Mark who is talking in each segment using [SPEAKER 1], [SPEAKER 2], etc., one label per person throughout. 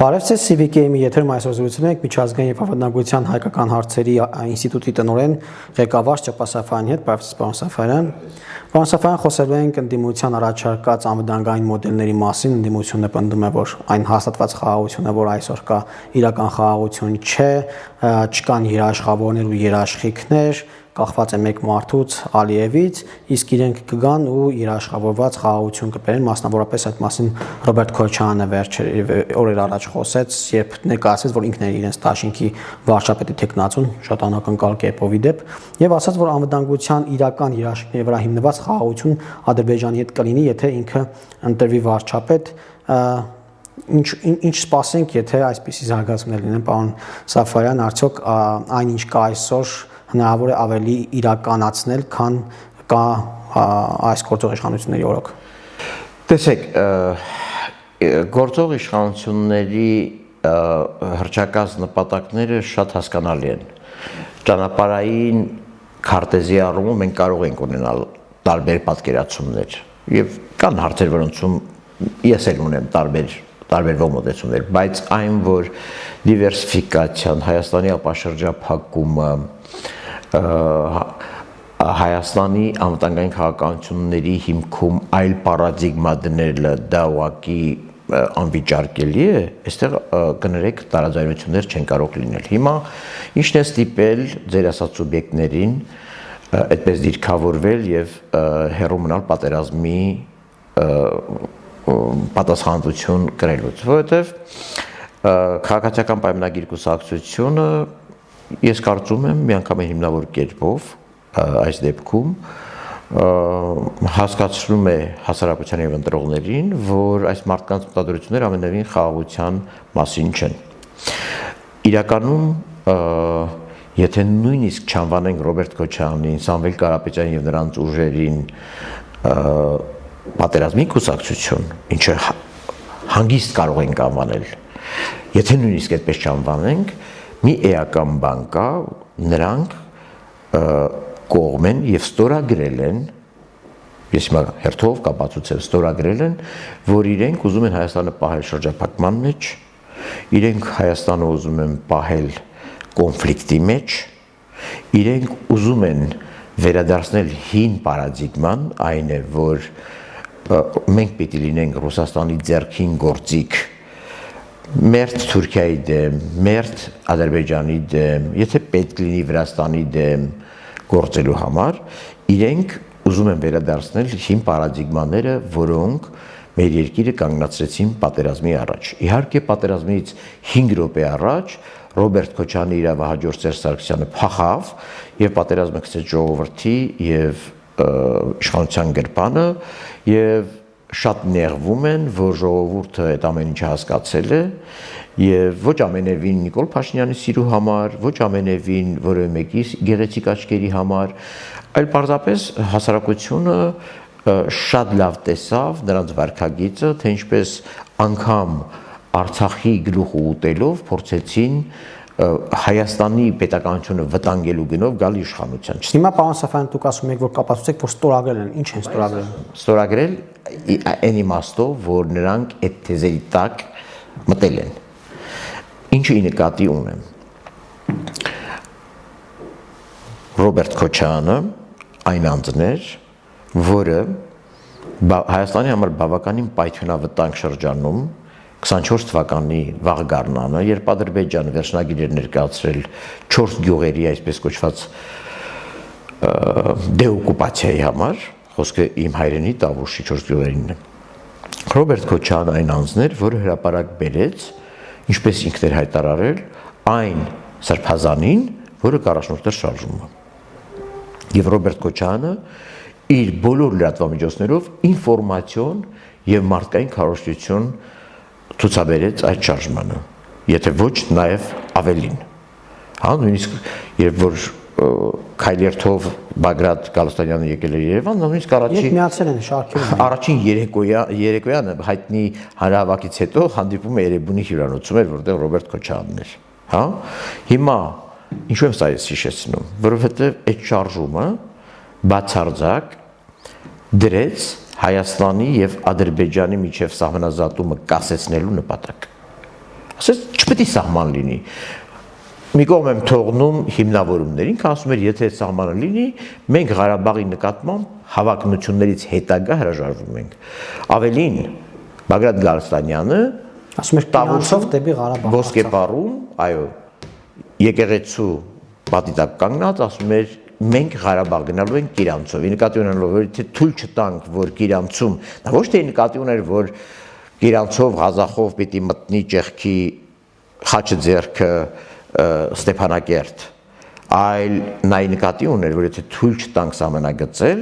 [SPEAKER 1] Բարև ձեզ, CVK-ի եթերում այսօր զրուցում ենք միջազգային եւ անվտանգության հայկական հարցերի ինստիտուտի տնօրեն ղեկավար Ստեփան Սաֆարյանի հետ, բարև ձեզ, պարոն Սաֆարյան։ Պարոն Սաֆարյան, խոսելու ենք ընդդիմության առաջարկած անվտանգային մոդելների մասին, ընդդիմությունը պնդում է, որ այն հաստատված խաղաղություն է, որ այսօր կա, իրական խաղաղություն չէ, չկան երաշխավորներ ու երաշխիքներ, կախված է մեկ մարդուց Ալիևից, իսկ իրենք կգան ու երաշխավորված խաղաղություն կբերեն, մասնավորապես այդ մասին Ռոբերտ Քոչարյանը օրեր առաջ խոսեց, երբ ներկայացրեց, որ ինքն է իրենց դաշինքի վարչապետի թեկնածուն, շատ անակնկալ կերպով ի դեպ, եւ ասաց, որ անվտանգության իրական երաշխիքների վրա հիմնված խաղաղություն Ադրբեջանի հետ կլինի, եթե ինքը ընտրվի վարչապետ, ինչ սպասենք, եթե այսպիսի զարգացումներ լինեն, պարոն Սաֆարյան, արդյոք այն ինչ կա այսօր հնարավոր է ավելի իրականացնել, քան կա այս գործող իշխանությունների օրոք։
[SPEAKER 2] Տեսեք, գործող իշխանությունների հռչակած նպատակները շատ հասկանալի են։ Ճանապարհային քարտեզի առումով մենք կարող ենք ունենալ տարբեր պատկերացումներ եւ կան հարցեր, որոնցում ես էլ ունեմ տարբերվող մոտեցումներ, բայց այն, որ դիվերսիֆիկացիան, Հայաստանի ապաշրջափակումը, Հայաստանի անվտանգային քաղաքականությունների հիմքում այլ պարադիգմա դնելը դա ուղղակի անվիճարկելի է, այստեղ կներեք տարաձայնություններ չեն կարող լինել։ Հիմա ինչն է ստիպել ձեր ասած սուբյեկտներին այդպես դիրքավորվել եւ հեռու մնալ պատերազմի պատասխանատվություն կրելուց, որովհետեւ քաղաքացիական պայմանագիր կուսակցությունը ես կարծում եմ միանգամայն հիմնավոր կերպով այս դեպքում հասկացնում է հասարակության եւ ընտրողներին, որ այս մարդկանց մտադրությունները ամենևին խաղաղության մասին չեն։ Իրականում եթե նույնիսկ չանվանենք Ռոբերտ Քոչարյանին, Սամվել Կարապետյանին եւ նրանց ուժերին պատերազմի կուսակցություն, ինչը հանգիստ կարող ենք անվանել, եթե նույնիսկ այդպես չանվանենք, մի էական բան կա, նրանք կողմ են եւ ստորագրել են, ես հիմա հերթով կապացուցեմ, ստորագրել են, որ իրենք ուզում են Հայաստանը պահել շրջափակման մեջ, իրենք Հայաստանը ուզում են պահել կոնֆլիկտի մեջ, իրենք ուզում են վերադարձնել հին պարադիգման, այն է, որ մենք պիտի լինենք Ռուսաստանի ձեռքին գործիք մերթ Թուրքիայի դեմ, մերթ Ադրբեջանի դեմ, եթե պետք լինի Վրաստանի դեմ գործելու համար, իրենք ուզում են վերադարձնել հին պարադիգմաները, որոնք մեր երկիրը կանգնացրեցին պատերազմի առաջ։ Իհարկե պատերազմից 5 րոպե առաջ Ռոբերտ Քոչարյանը իրավահաջորդ Սերժ Սարգսյանը փախավ եւ պատերազմը գցեց ժողովրդի եւ իշխանության գրպանը եւ շատ նեղվում են, որ ժողովուրդը այդ ամեն ինչը հասկացել է եւ ոչ ամենևին Նիկոլ Փաշինյանի սիրու համար, ոչ ամենևին որևէ մեկի գեղեցիկ աչքերի համար, այլ պարզապես հասարակությունը շատ լավ տեսավ նրանց վարքագիծը, թե ինչպես անգամ Արցախի գլուխը ուտելով փորձեցին Հայաստանի պետականությունը վտանգելու գնով գալ իշխանության։
[SPEAKER 1] Հիմա պարոն Սաֆարյան, դուք ասում եք, որ կապացուցեք, որ ստորագրել են, ինչ են ստորագրել։
[SPEAKER 2] Ստորագրել այն իմաստով, որ նրանք այդ թեզերի տակ մտել են։ Ինչը ի նկատի ունեմ։ Ռոբերտ Քոչարյանը այն անձն էր, որը Հայաստանի համար բավականին պայթյունավտանգ շրջանում 24 թվականի վաղ գարնանը, երբ Ադրբեջանը վերջնագիր էր ներկայացրել 4 գյուղերի այսպես կոչված դեօկուպացիայի համար, խոսքը իմ հայրենի Տավուշի 4 գյուղերին է։ Ռոբերտ Քոչարյանը այն անձն էր, որը հրապարակ բերեց, ինչպես ինքն էր հայտարարել, այն սրբազանին, որը կառաջնորդել շարժումը։ Եվ Ռոբերտ Քոչարյանը իր բոլոր լրատվամիջոցներով ինֆորմացիոն եւ մարդկային քարոզչություն ցուցաբերեց այդ շարժմանը, եթե ոչ նաև ավելին։ Հա, նույնիսկ երբ որ Քայլերթով Բագրատ Գալստանյանը եկել էր Երևան, նույնիսկ առաջին երեկոյանը հայտնի հանրահավաքից հետո հանդիպում է Երևանի հյուրանոցում էր, որտեղ Ռոբերտ Քոչարյանն էր, հա։ Հիմա ինչու եմ սա հիշեցնում, որովհետև այդ շարժումը բացարձակ դրեց Հայաստանի եւ Ադրբեջանի միջև սահմանազատումը կասեցնելու նպատակ։ Չպիտի սահման լինի։ Մի կողմ եմ թողնում հիմնավորումներին, ասում էր, եթե սահմանը լինի, մենք Ղարաբաղի նկատմամբ հավակնություններից հետագա հրաժարվում ենք։ Ավելին, Բագրատ Գալստանյանը
[SPEAKER 1] ասում էր տավուտով դեպի Ղարաբաղ։
[SPEAKER 2] Ոսկեպարում, այո, եկեղեցու պատի տակ կանգնած ասում էր մենք Ղարաբաղ գնալու ենք Կիրանցով։ Նկատի ունենալով որ թե թույլ չտանք, որ Կիրանցում, դա ոչ թե նկատի ուներ, որ Կիրանցով Ղազախով պիտի մտնի ճեղքի խաչը ձեռքը Ստեփանակերտ, այլ նա նկատի ուներ, որ եթե թույլ չտանք սահմանագծել,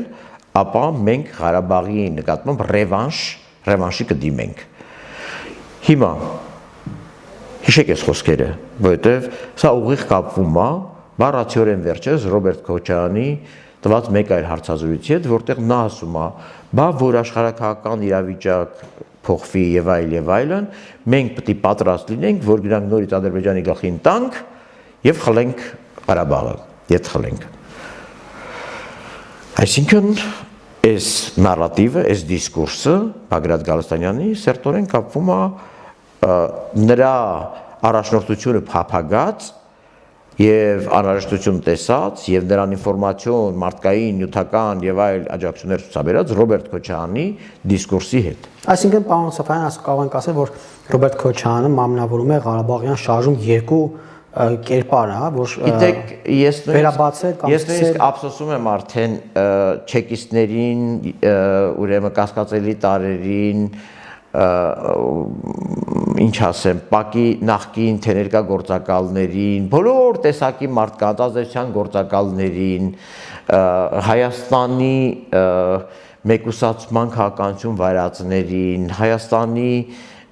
[SPEAKER 2] ապա մենք Ղարաբաղի նկատմամբ ռևանշի կդիմենք։ Հիմա հիշեք այս խոսքերը, որովհետև սա ուղիղ կապվում է բառացիորեն վերջերս Ռոբերտ Քոչարյանի տված մեկ այլ հարցազրույցի հետ, որտեղ նա ասում է, բա որ աշխարհակահաղական իրավիճակ փոխվի եւ այլն, մենք պետք է պատրաստ լինենք, որ գնանք նորից Ադրբեջանի գլխին տանք եւ խլենք Ղարաբաղը, ետ խլենք։ Այսինքն այս նարատիվը, այս դիսկուրսը Բագրատ Գալստանյանի սերտորեն կապվում է նրա առաջնորդությունը փափագած եւ անհրաժեշտություն տեսած եւ նրան ինֆորմացիոն, մարդկային, նյութական եւ այլ աջակցություններ ցուցաբերած Ռոբերտ Քոչարյանի դիսկուրսի հետ։
[SPEAKER 1] Այսինքն պարոն Սաֆարյան, կարող ենք ասել, որ Ռոբերտ Քոչարյանը մամնավորում է Ղարաբաղյան շարժում երկու կերպար, հա, որ
[SPEAKER 2] գիտեք, ես
[SPEAKER 1] նույնիսկ
[SPEAKER 2] ափսոսում եմ արդեն չեկիստներին, ուրեմն կասկածելի տարերին, ինչ ասեմ, ՊԱԿ-ի նախկին թե ներկա գործակալներին, բոլոր տեսակի մարդկանց, ազդեցության գործակալներին, Հայաստանի մեկուսացման քաղաքականություն վայրացներին, Հայաստանի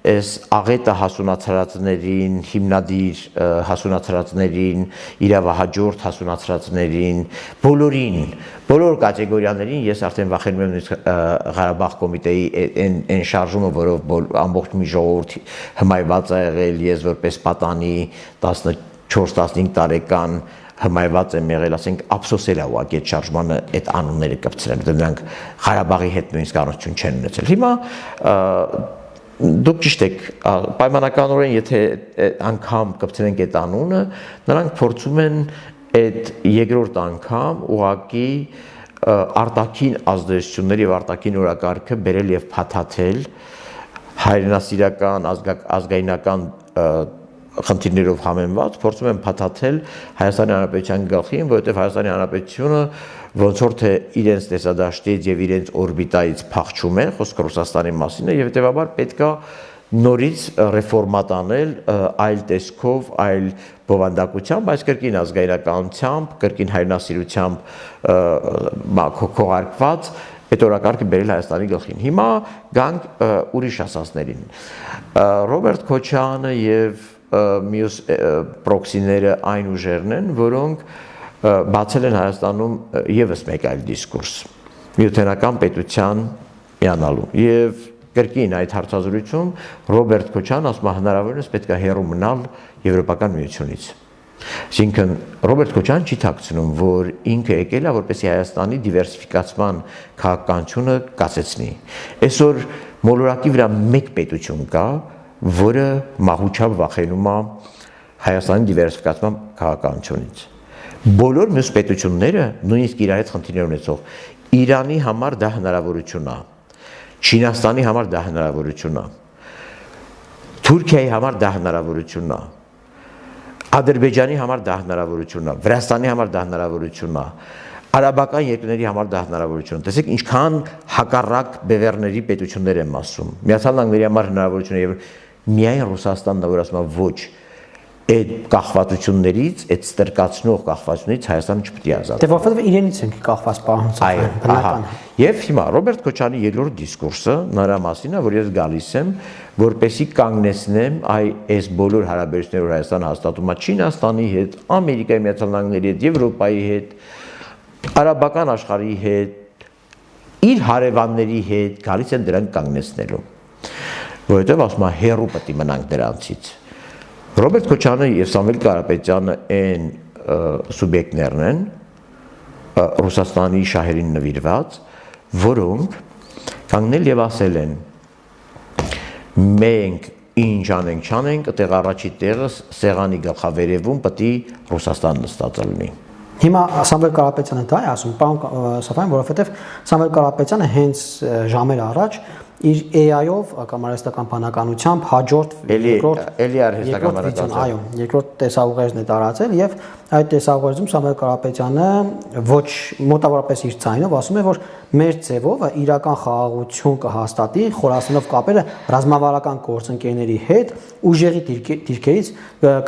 [SPEAKER 2] այս աղետը հասունացրածներին, հիմնադիր հասունացրածներին, իրավահաջորդ հասունացրածներին, բոլոր կատեգորիաներին ես արդեն վախենում եմ նույնիսկ Ղարաբաղ կոմիտեի այն շարժումը, որով ամբողջ մի ժողովուրդ հմայված է եղել, ես որպես պատանի 14-15 տարեկան հմայված եմ եղել, ասենք ափսոսել է ուղղակի այդ շարժմանը այդ անունները կպցրել, դրանք Ղարաբաղի հետ նույնիսկ առնչություն չեն ունեցել։ Հիմա դուք ճիշտ եք, պայմանականորեն եթե անգամ կպցնենք այդ անունը, նրանք փորձում են այդ երկրորդ անգամ ուղղակի արտաքին ազդեցությունների եւ արտաքին օրակարգը բերել եւ փաթաթել հայրենասիրական ազգայնական խնդիրներով համեմված, փորձում են փաթաթել Հայաստանի Հանրապետության գլխին, որովհետև Հայաստանի Հանրապետությունը ոնց որ թե իրենց տեսադաշտից եւ իրենց օրբիտայից փախչում է, խոսքը Ռուսաստանի մասին է եւ հետեւաբար պետքա նորից ռեֆորմատ անել այլ տեսքով, այլ բովանդակությամբ, այս կրկին ազգայնականությամբ, կրկին հայրենասիրությամբ քողարկված այդ օրակարգը բերել Հայաստանի գլխին։ Հիմա գանք ուրիշ ասածներին։ Ռոբերտ Քոչարյանը եւ մյուս պրոքսիները այն ուժերն են, որոնք բացել են Հայաստանում եւս մեկ այլ դիսկուրս միութենական պետության միանալու եւ կրկին այդ հարցազրույցում Ռոբերտ Քոչարյանը ասում է հնարավորինս պետք է հեռու մնալ Եվրոպական միությունից։ Այսինքն Ռոբերտ Քոչարյանը չի ཐակցնում, որ ինքը եկել է որպեսզի Հայաստանի դիվերսիֆիկացման քաղաքականությունը կասեցնի։ Այսօր մոլորակի վրա մեկ պետություն կա, որը մահուչավ վախենում է Հայաստանի դիվերսիֆիկացման քաղաքականությունից։ Բոլոր մյուս պետությունները նույնիսկ իրար հետ խնդիրներ ունեցող Իրանի համար դա հնարավորություն է, Չինաստանի համար դա հնարավորություն է, Թուրքիայի համար դա հնարավորություն է, Ադրբեջանի համար դա հնարավորություն է, Վրաստանի համար դա հնարավորություն է, արաբական երկրների համար դա հնարավորություն է։ Տեսեք ինչքան հակառակ բևեռների պետություններ եմ ասում։ Միացյալ Նահանգների համար հնարավորություն է եւ միայն Ռուսաստանն է, որ ասում է ոչ, այդ կախվածություններից, այդ ստրկացնող կախվածությունից Հայաստանը չպետք է ազատվի։
[SPEAKER 1] Դե որովհետև իրենից ենք կախված պահում
[SPEAKER 2] Այո, բնական է։ Եվ հիմա Ռոբերտ Քոչարյանի երկրորդ դիսկուրսը նրա մասին է, որ ես գալիս եմ, որպեսի կանգնեցնեմ այս բոլոր հարաբերությունները, որ Հայաստանը հաստատում է Չինաստանի հետ, Ամերիկայի Միացյալ Նահանգների հետ, Եվրոպայի հետ, արաբական աշխարհի հետ, իր հարևանների հետ գալիս են դրանք կանգնեցնելու։ Որովհետև ասում է հեռու պետք է մնանք դրանցից։ Ռոբերտ Քոչարյանը եւ Սամվել Կարապետյանը այն սուբյեկտներն են Ռուսաստանի շահերին նվիրված, որոնք կանգնել եւ ասել են մենք ինչ անենք չանենք, այդտեղ առաջի տեղը սեղանի գլխավերևում պետք է Ռուսաստան նստած լինի։
[SPEAKER 1] Հիմա Սամվել Կարապետյանը դա է ասում, պարոն Սաֆարյան, որովհետև Սամվել Կարապետյանը հենց ժամեր առաջ իր AI-ով կամ արհեստական բանականությամբ հաջորդ երկրորդ տեսաուղերձն է տարածել եւ այդ տեսաուղերձում Սամվել Կարապետյանը ոչ մոտավորապես իր ցայնով ասում է, որ մեր ձևով իրական խաղաղություն կհաստատի, խորացնելով կապերը ռազմավարական գործընկերների հետ, ուժերի դիրքերից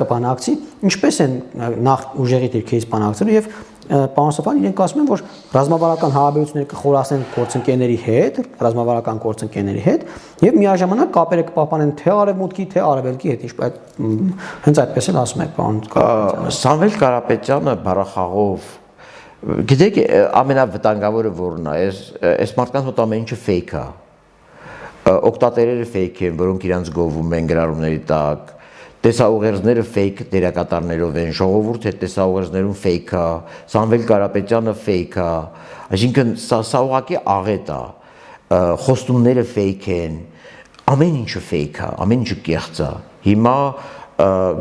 [SPEAKER 1] կբանակցի, ինչպես են նախ ուժերի դիրքերից բանակցելու եւ պարոն Սաֆարյան իրենք ասում են, որ ռազմավարական հարաբերությունները կխորացնեն գործընկերների հետ եւ միաժամանակ կապերը կպահպանեն թե արևմուտքի, թե արևելքի հետ, ինչպես հենց այդպես էլ ասում է պարոն Կարապետյանը։
[SPEAKER 2] Սամվել Կարապետյանը բարախաղով գիտեք ամենավտանգավորը որն է, այս մարդկանց մոտ ամեն ինչը fake է։ Օկտատերերը fake են, որոնք իրանց գովում են գրառումների տակ։ Տեսաուղերձները fake դերակատարներով են, ժողովուրդ հետ տեսաուղերձներում fake է, Սամվել Կարապետյանը fake է, այսինքն սա ուղղակի աղետ է, խոստումները fake են, ամեն ինչը fake է, ամեն ինչը կեղծ է։ Հիմա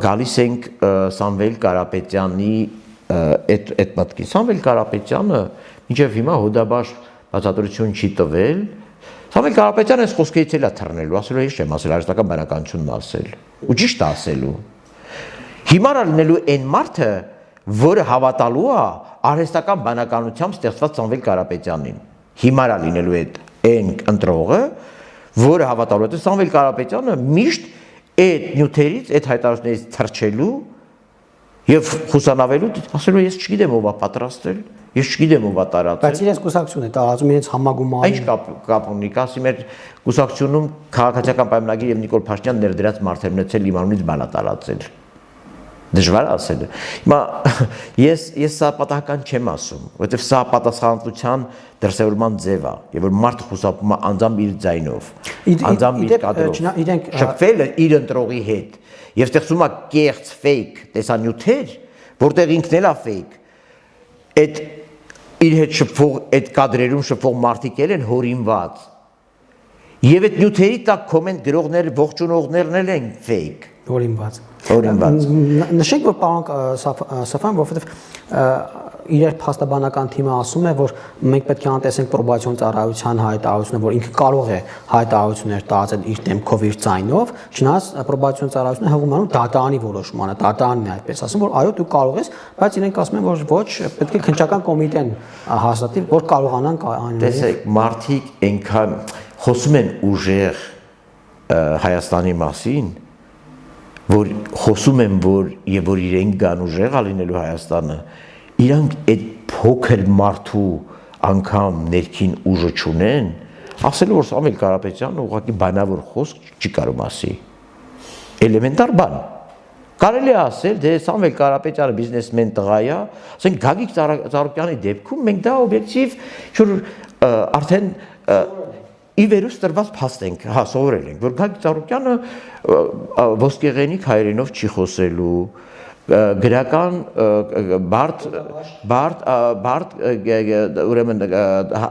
[SPEAKER 2] գալիս ենք Սամվել Կարապետյանի այդ մտքի։ Սամվել Կարապետյանը մինչև հիմա հոդաբար բացատրություն չի տվել։ Սամվել Կարապետյանը այս խոսքերից էլ է թռնելու, ասելու է, չեմ ասել, արհեստական բանականությունն ասել։ Ու ճիշտ է ասելու։ Հիմա լինելու այն մարդը, որը հավատալու է արհեստական բանականությամբ ստեղծված Սամվել Կարապետյանին։ Հիմա լինելու այն ընտրողը, որը հավատալու է Սամվել Կարապետյանը միշտ այդ նյութերից, այդ հայտարարություններից թռչելու եւ խուսանավելու, ասելու ես չգիտեմ ով է պատրաստել, ես չգիտեմ ով է տարածել։
[SPEAKER 1] Բայց իրենց կուսակցություն է տարածում իրենց համագումարը։
[SPEAKER 2] Ինչ կապ ունի, ասի մեր կուսակցությունում քաղաքացիական պայմանագիր եւ Նիկոլ Փաշինյան ներդրած մարդեր ունեցել իմանունից բանա տարածել։ Դժվար է ասել։ Հիմա ես սա պատահական չեմ ասում, որովհետեւ սա պատասխանատվության դրսևորման ձև է, եւ որ մարդը խուսափում է անձամբ իր ձայնով, անձամբ իր կադրով։ Շփվել է իր ընտրողի հետ եւ ստեղծում է կեղծ fake տեսանյութեր, որտեղ ինքն էլ է fake։ Այդ իր հետ շփվող, այդ կադրերում շփվող մարդիկ են հորինված։ Եվ այդ նյութերի տակ կոմենտ գրողներ, ողջունողներն էլ են fake։
[SPEAKER 1] Հորինված։
[SPEAKER 2] Նշենք,
[SPEAKER 1] որ պարոն Սաֆարյան, որովհետև իր փաստաբանական թիմը ասում է, որ մենք պետք է անտեսենք պրոբացիոն ծառայության հայտարարությունը, որ ինքը կարող է հայտարարություններ տարածել իր դեմքով, իր ձայնով, չնայած պրոբացիոն ծառայությունը հղում անում դատարանի որոշմանը, դատարանն է այդպես ասում, որ այո, դու կարող ես, բայց իրենք ասում են, որ ոչ, պետք է քննչական կոմիտեն հաստատի, որ կարողանան այն։
[SPEAKER 2] Տեսեք, մարդիկ այնքան խոսում են ուժեղ Հայաստանի մասին, որ խոսում են, որ իրենք գան ուժեղ ալինելու Հայաստանը, իրանք այդ փոքր մարդու անգամ ներքին ուժը չունեն, ասելու որ Սամվել Կարապետյանը ուղղակի բանավոր խոսք չի կարող ասի։ Էլեմենտար բան։ Կարելի է ասել, դե Սամվել Կարապետյանը բիզնեսմեն տղա է, ասենք Գագիկ Ծառուկյանի դեպքում մենք դա օբյեկտիվ արդեն ի վերուս տրված փաստ ենք, հա, սովորել ենք, որ Գագիկ Ծառուկյանը ոսկեղենիկ հայերենով չի խոսելու, գրական բարդ ուրեմն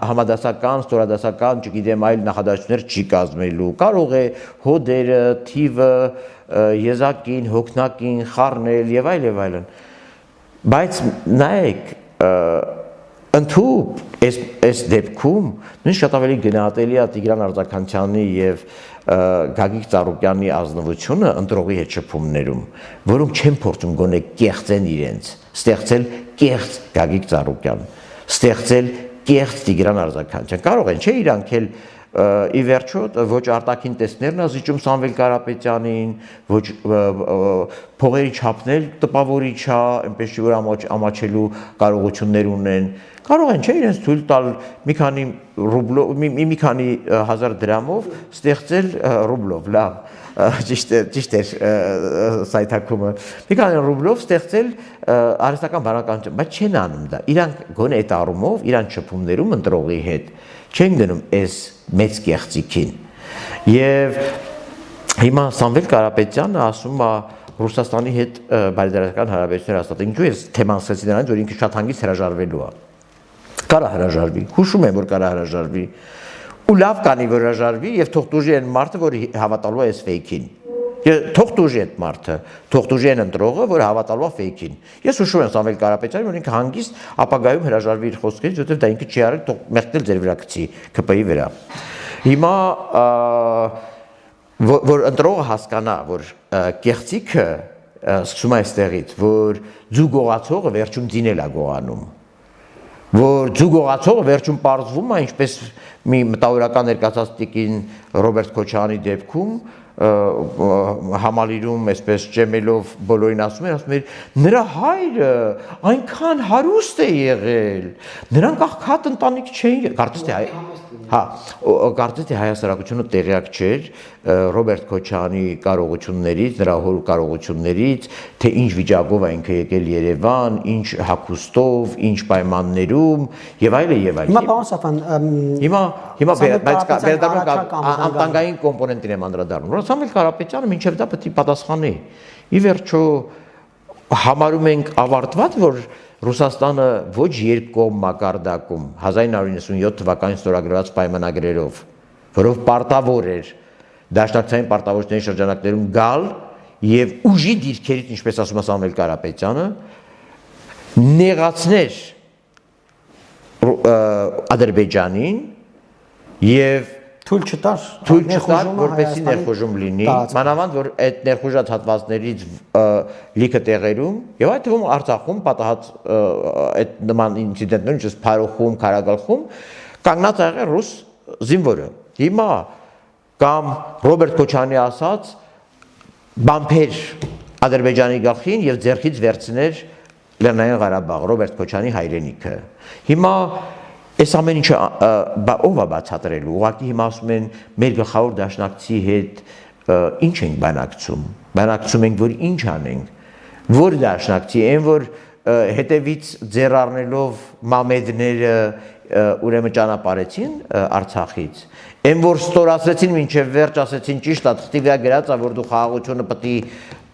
[SPEAKER 2] համադասական, ստորադասական, չգիտեմ, այլ նախադասություններ չի կազմելու, կարող է հոդերը, թիվը, եզակին, հոգնակին, խառնել եւ այլն, բայց նայեք, ընդհուպ այս դեպքում նույնիսկ շատ ավելի գնահատելի է Տիգրան Արձաքանյանի եւ Գագիկ Ծառուկյանի ազնվությունը ընտրողի հետ շփումներում, որոնք չեն փորձում գոնե կեղծեն իրենց, ստեղծել կեղծ Գագիկ Ծառուկյան, ստեղծել կեղծ Տիգրան Արձաքանյան։ Կարող են, չէ, իրանք էլ ի վերջո ոչ արտաքին տեսներն ազիջում Սամվել Կարապետյանին, ոչ փողերի չափնել տպավորիչ է, այնպես չի որ ամաչելու կարողություններ ունեն։ Կարող են, չէ, իրենց թույլ տալ մի քանի ռուբլով, մի քանի հազար դրամով ստեղծել ռուբլով, լավ, ճիշտ է սայթակումը, մի քանի ռուբլով ստեղծել արհեստական բանականություն, բայց չեն անում դա։ Իրանք գոնե այդ առումով, իրանք շփումներում ընտրողի հետ չեն գնում այս մեծ կեղծիքին։ Եվ հիմա Սամվել Կարապետյանը ասում է Ռուսաստանի հետ բարեդարական հարաբերություններ հաստատել։ Ինչու ես թեման սկսեցի նրանից, որ ինքը շատ հանգիստ հրաժարվելու է։ Կարա հրաժարվի, հուշում եմ, որ կարա հրաժարվի, ու լավ կանի, որ հրաժարվի, եւ թող տուժի այն մարդը, որ հավատալու է այս ֆեյքին։ թող դուժի այդ մարդը, թող դուժի այն ընտրողը, որ հավատալու է ֆեյքին։ Ես հուշում եմ Սամվել Կարապետյանին, որ ինքը հանգիստ ապագայում հրաժարվի իր խոսքերից, որովհետև դա ինքը չի արել, թող մեղքել ձեր վրա գցի ԿՊ-ի վրա։ Հիմա որ ընտրողը հասկանա, որ կեղծիքը սկսում է այստեղից, որ ձու գողացողը վերջում ձինել է գողանում, որ ձու գողացողը վերջում պարզվում է, ինչպես մի մտավորական ներկայացած տիկին Ռոբերտ Քոչարյանի դեպքում համալիրում այսպես ճեմելով բոլորին ասում էր, նրա հայրը այնքան հարուստ է եղել, նրանք աղքատ ընտանիք չէին, կարծես թե հայասարակությունը տեղյակ չէր Ռոբերտ Քոչարյանի կարողություններից, նրա հոր կարողություններից, թե ինչ վիճակով է ինքը եկել Երևան, ինչ հագուստով, ինչ պայմաններում եւ այլն եւ այլն։
[SPEAKER 1] Հիմա պարոն Սաֆյան,
[SPEAKER 2] բայց անտանգային կոմպոնենտին եմ անդրադառնում, որ Սամվել Կարապետյանը մինչև դա պետք է պատասխանի։ Ի վերջո համարում ենք ավարտված, որ Ռուսաստանը ոչ երկկողմ մակարդակում 1997 թվականին ստորագրված պայմանագրերով, որով պարտավոր էր դաշնակցային պարտավորությունների շրջանակներում գալ եւ ուժի դիրքերից, ինչպես ասում է Սամվել Կարապետյանը, նեղացներ Ադրբեջանին եւ թույլ չտար, որպեսզի ներխուժում լինի, մանավանդ որ այդ ներխուժած հատվածներից լիքը տեղերում եւ այդ թվում Արցախում պատահած այդ նման ինցիդենտներ, ինչպես Փարոխում, Քարագալխում կանգնած ա եղել ռուս զինվորը։ Հիմա կամ Ռոբերտ Քոչարյանի ասած բամբեր Ադրբեջանի գլխին եւ ձեռքից վերցներ Լեռնային Ղարաբաղ, Ռոբերտ Քոչարյանի հայրենիքը։ Հիմա այս ամեն ինչը ով է բացատրելու, ուղղակի հիմա ասում են մեր գլխավոր դաշնակցի հետ ինչ ենք բանակցում, բանակցում ենք, որ ինչ անենք, որ դաշնակցի, այն որ հետևից ձեռ առնելով մամեդները ուրեմն ճանապարհեցին Արցախից, այն որ ստորացրեցին մինչև վերջ ասեցին ճիշտ է, թղթի վրա գրած է, որ դու խաղաղությունը պետք է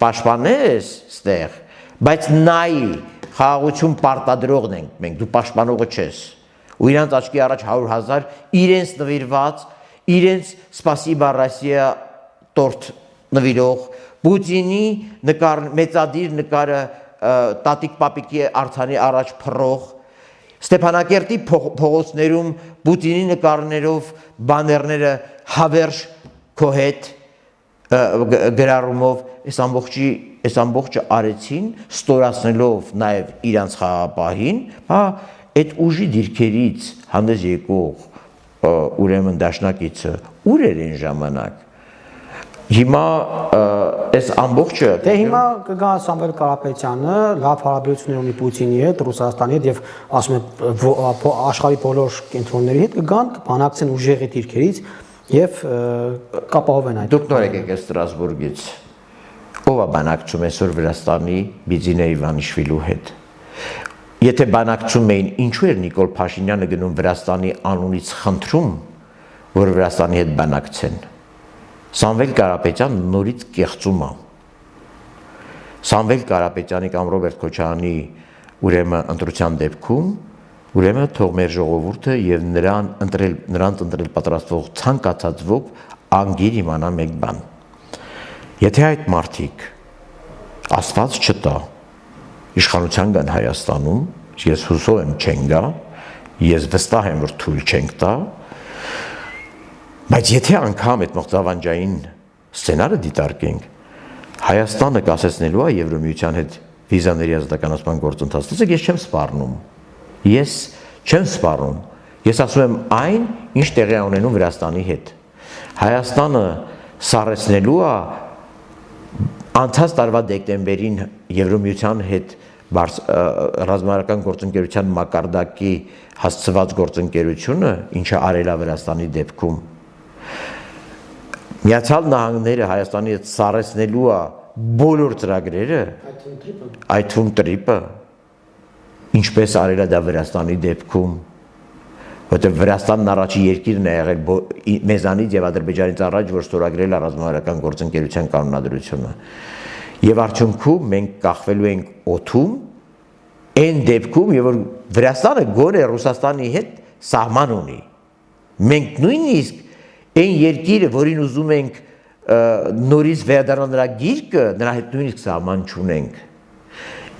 [SPEAKER 2] պաշտպանես ստեղ, բայց նայ խաղաղություն պարտադրողն ենք մենք, դու պաշտպանողը չես։ Ու իրանց աչքի առաջ 100,000 իրենց նվիրված, իրենց «Սպասիբա Ռոսիա» տորտ նվիրող, Պուտինի մեծադիր նկարը տատիկ պապիկի արձանի առաջ փռող, Ստեփանակերտի փողոցներում Պուտինի նկարներով բաներները հավերժ քո հետ գրառումով այս ամբողջը արեցին, ստորացնելով նաև իրանց խաղապահին, այդ ուժի դիրքերից հանդես եկող ուրեմն դաշնակիցը ուր էր այն ժամանակ։ Հիմա այս ամբողջը
[SPEAKER 1] դե հիմա կգա Սամվել Կարապետյանը լավ հարաբերություններ ունի Պուտինի հետ, Ռուսաստանի հետ եւ ասում է աշխարհի բոլոր կենտրոնների հետ կգան, կբանակցեն ուժեղի դիրքերից եւ կապահովեն այդ։
[SPEAKER 2] Դուք նոր եկեք Ստրասբուրգից։ Ով է բանակցում այսօր Վրաստանի Բիձինե Իվանիշվիլու հետ։ Եթե բանակցում էին, ինչու էր Նիկոլ Փաշինյանը գնում Վրաստանի անունից խնդրում, որ Վրաստանի հետ բանակցեն։ Սամվել Կարապետյանը նորից կեղծում է։ Սամվել Կարապետյանի կամ Ռոբերտ Քոչարյանի ուրեմն ընտրության դեպքում, ուրեմն թող մեր ժողովուրդը եւ նրանց ընտրել պատրաստվող ցանկացած ոք անգիր իմանա մեկ բան։ Եթե այդ մարդիկ Աստված չտա իշխանության կան Հայաստանում, ես հուսով եմ չեն գա, ես վստահ եմ, որ թույլ չենք տա, բայց եթե անգամ այդ մղձավանջային սցենարը դիտարկենք, Հայաստանը կասեցնելու է Եվրոմիության հետ վիզաների ազատականացման գործընթացը, ես չեմ սպառնում, ես չեմ սպառում, ես ասում եմ այն, ինչ տեղի է ունենում Վրաստանի հետ, Հայաստանը սառեցնելու է անցած տարվա դեկտեմբերին Եվրոմիության հետ ռազմավարական գործընկերության մակարդակի հասցված գործընկերությունը, ինչը արել է Վրաստանի դեպքում, Միացյալ Նահանգները Հայաստանի հետ սառեցնելու է բոլոր ծրագրերը, այդ թվում տրիպը, ինչպես արել է դա Վրաստանի դեպքում, որտեղ Վրաստանն առաջի երկիրն է եղել մեզանից եւ Ադրբեջանից առաջ, որ ստորագրել է ռազմավարական գործընկերության կանոնադրությունը։ Եվ արդյունքում մենք կախվելու ենք օդում, այն դեպքում, եւ որ Վրաստանը գոնե Ռուսաստանի հետ սահման ունի։ Մենք նույնիսկ այն երկիրը, որին ուզում ենք նորից վերադառնալ նրա գիրկը, նրա հետ նույնիսկ սահման չունենք։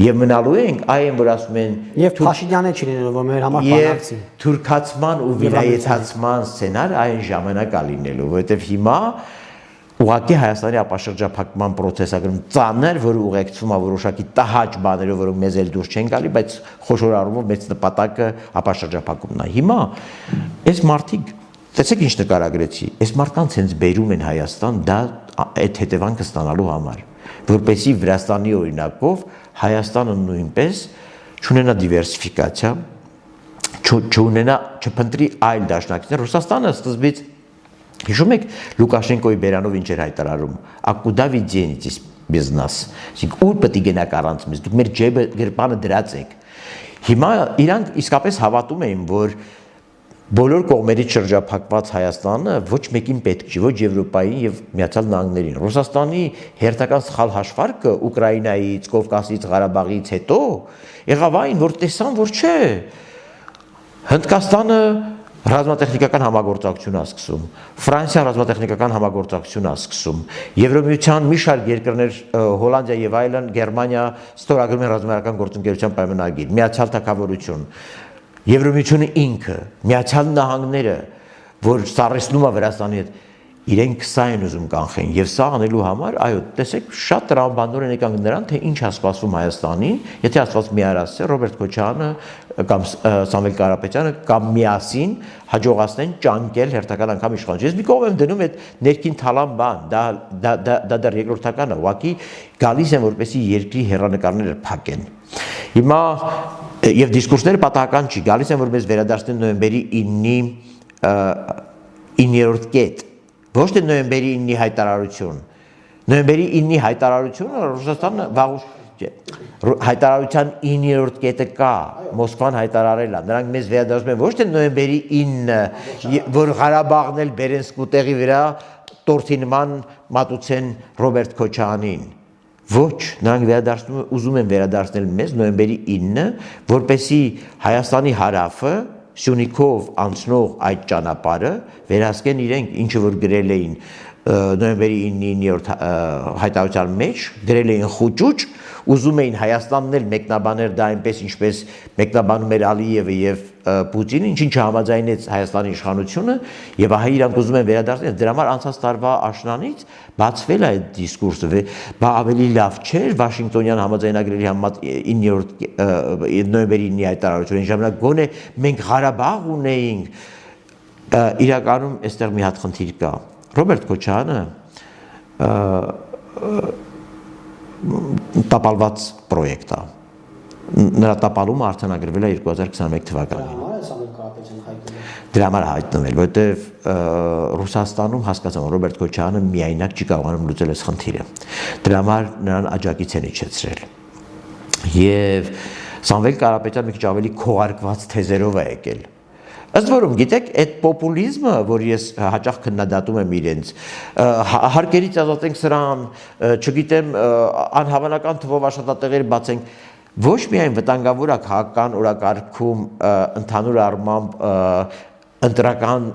[SPEAKER 2] Եվ մնալու ենք այն, որ ասում են
[SPEAKER 1] Եվ Փաշինյանը չի լինելու, որ մեր համար բանակցի։
[SPEAKER 2] թուրքացման ու վիլայեթացման սցենար այն ժամանակ է լինելու, որովհետև հիմա ուղղակի Հայաստանի ապաշրջափակման process-ը գրում ծանր, որ ուղեկցում է որոշակի տհաճ բաներով, որոնք մեզ էլ դուրս չեն գալի, բայց խոշոր առումով մեծ նպատակը ապաշրջափակումն է։ Հիմա այս մարդիկ, տեսեք ինչ նկարագրեցի, այս մարդկանց հենց բերում են Հայաստան դա այդ հետևանքը ստանալու համար, որպեսզի Վրաստանի օրինակով Հայաստանը նույնպես չունենա դիվերսիֆիկացիա, չփնտրի այլ դաշնակիցներ։ Ռուսաստանը սկզբից հիշում եք Լուկաշենկոյի բերանով ինչ էր հայտարարում, «Ակուդա вы денетесь без нас», այսինքն ուր պետք է գնաք առանց մեզ, դուք մեր ջեբը գրպանը դրած եք։ Հիմա իրանք իսկապես հավատում էին, որ բոլոր կողմերից շրջափակված Հայաստանը ոչ մեկին պետք չի, ոչ Եվրոպային եւ Միացյալ Նահանգներին։ Ռուսաստանի հերթական սխալ հաշվարկը Ուկրաինայից, Կովկասից, Ղարաբաղից հետո եղավ այն, որ տեսան, որ չէ, Հնդկաստանը ռազմատեխնիկական համագործակցություն է սկսում, Ֆրանսիան ռազմատեխնիկական համագործակցություն է սկսում, Եվրոմիության մի շարք երկրներ, Հոլանդիա եւ այլն, Գերմանիա ստորագրում են ռազմական գործընկերության պայմանագիր, Միացյալ Թագավորություն, Եվրոմիությունը ինքը, Միացյալ Նահանգները, որ սառեցնում է Վրաստանի հետ, իրենք սա են ուզում կանխեն եւ սա անելու համար, այո, տեսեք, շատ տրամաբաններ եկանք նրան, թե ինչ է սպասվում Հայաստանին, եթե ասված միարասը Ռոբերտ Քոչարյանը կամ Սամվել Կարապետյանը կամ միասին հաջողացնեն ճանկել հերթական անգամ իշխանություն։ Ես մի կողմ եմ դնում այդ ներքին թալան բան, դա դեռ երկրորդական է, ուղղակի գալիս են որպեսի երկրի հեռանկարները փակեն։ Հիմա եւ դիսկուրսները պատահական չի, գալիս են որ մեզ վերադարձնեն նոյեմբերի 9-ի 9-րդ կետ, ոչ թե նոյեմբերի 9-ի հայտարարություն։ Նոյեմբերի 9-ի հայտարարությունը Ռուսաստանը վաղուց հայտարարության 9-րդ կետը կա, Մոսկվան հայտարարել է, նրանք մեզ վերադարձնում են ոչ թե նոյեմբերի 9-ը, որ Ղարաբաղն էլ բերեն սկուտեղի վրա տորթի նման մատուցեն Ռոբերտ Քոչարյանին։ Ոչ, նրանք վերադարձնում ուզում են վերադարձնել մեզ նոյեմբերի 9-ը, որպեսզի Հայաստանի հարավը Սյունիքով անցնող այդ ճանապարհը վերահսկեն իրենք, ինչը որ գրել էին նոյեմբերի 9-րդ հայտարարության մեջ, գրել էին խուճուճ, ուզում էին Հայաստանն էլ մեկնաբանել դա այնպես ինչպես մեկնաբանում էր Ալիևը եւ Պուտինը, ինչին չհամաձայնեց Հայաստանի իշխանությունը եւ ահա իրանք ուզում են վերադարձնել։ Դրա համար անցած տարվա աշնանից բացվել է այդ դիսկուրսը, բա ավելի լավ չէր Վաշինգտոնյան համաձայնագրերի համեմատ 9-րդ նոյեմբերի 9-ի հայտարարությունը, այն ժամանակ գոնե մենք Ղարաբաղ ունեինք։ Իրականում այստեղ մի հատ խնդիր կա։ Ռոբերտ Քոչարյանը տապալված պրոյեկտ է։ Նրա տապալումը արձանագրվել է 2021 թվականին։ Դրա համար հայտնվել, որովհետև Ռուսաստանում հասկացան, որ Ռոբերտ Քոչարյանը միայնակ չի կարողանում լուծել այս խնդիրը։ Դրա համար նրան աջակից են իջեցրել։ Եվ Սամվել Կարապետյանը մի քիչ ավելի քողարկված թեզերով է եկել։ Ըստ որում, գիտեք, այդ պոպուլիզմը, որ ես հաճախ քննադատում եմ իրենց, հարկերից ազատենք սրան, չգիտեմ, անհավանական թվով աշխատատեղեր բացենք, ոչ միայն վտանգավոր է քաղաքական օրակարգում ընդհանուր առմամբ ընտրական